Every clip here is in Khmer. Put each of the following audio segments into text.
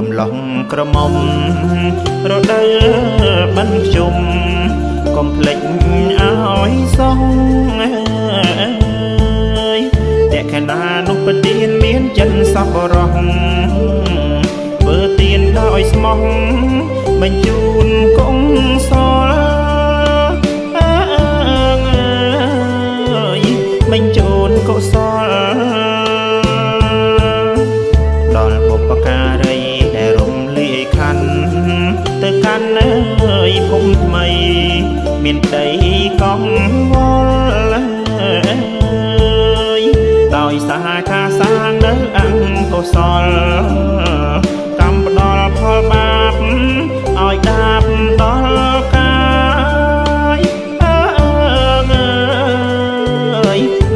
កំឡុងក្រមុំរដូវបិណ្ឌជុំកុំភ្លេចឲ្យសងតែខែណានោះប្រទានមានចិនសប្បុរសធ្វើទានដោយស្មោះបញ្ជូនកុងសលបញ្ជូនកុសលដល់បុព្វការីដែលរំលាយខណ្ឌទៅកាន់ភូមិថ្មីមានដីកំវល់ដោយសារការសាងនៅអង្គុសលកម្មផ្ដល់ផលបាបឲ្យដាបដល់កាយ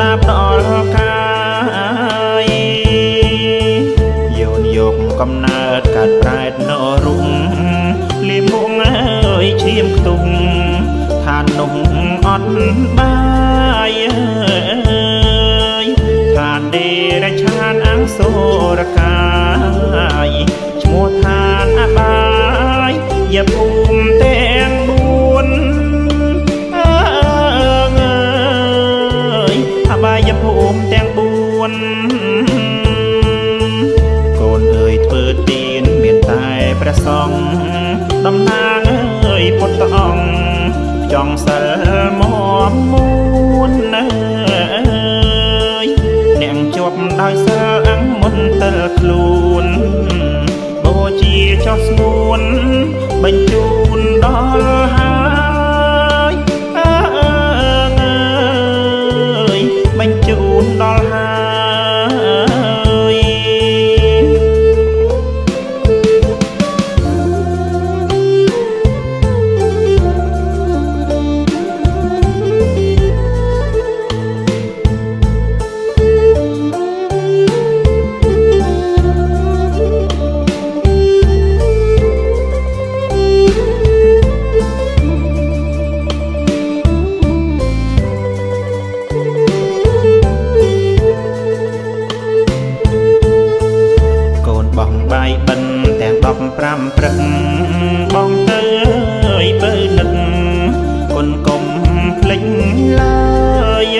ដាបដល់កាយយោនយកកំណើតកាត់ប្រែតនរុងលៀមមុងឈាមខ្ទុំឋាននោះអត់បាយឋានដេរឆានអង្គសូរកាយឈ្មោះឋានអបាយយភូមិទាំង4អបាយភូមិទាំង4កូនអើយធ្វើទានមានតែព្រះសង្ឃតំណាងពុទ្ធអង្គចង់សិលមកមួនអ្នកជាប់ដោយសិលអង្គមុនទិលខ្លួនបូជាចោះស្ងួនបញ្ជូនដល់ហើយបញ្ជូនដល់ហើយបងបាយបិណ្ឌទាំង15ព្រឹកបងទៅបើនឹកគុណកុំភ្លេចឡើយ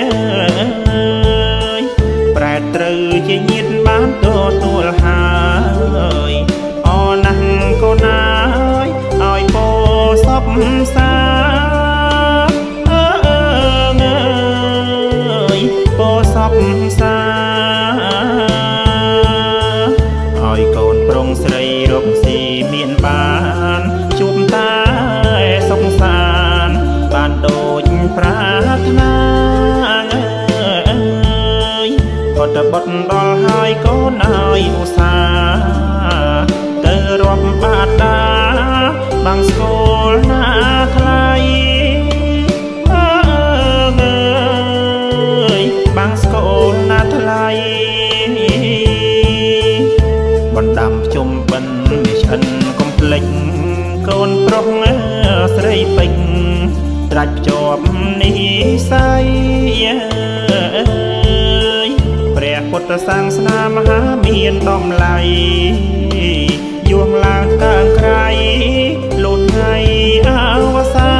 ប្រែត្រូវជាញាតិបានទទួលហើយអណាស់កូនហើយឲ្យពោសពសាពោសពសាឲ្យកូនប្រុងស្រីរកស៊ីមានបានជួបតែសុខសាន្តបានដូចប្រាថ្នាក៏ទៅបុតដល់ហើយកូនឲ្យឧស្សាហ៍ទៅរាប់បាតាបាំងស្គលណាថ្លៃបាំងស្គលណាថ្លៃបណ្ដាំជុំបិណ្ឌមានឆ្អិនកុំភ្លេចកូនប្រុសស្រីពេញត្រាច់ភ្ជាប់និស័យព្រះពុទ្ធសាសនាមហាមានតម្លៃយួងឡើងកើងក្រៃលូនថ្ងៃអវសា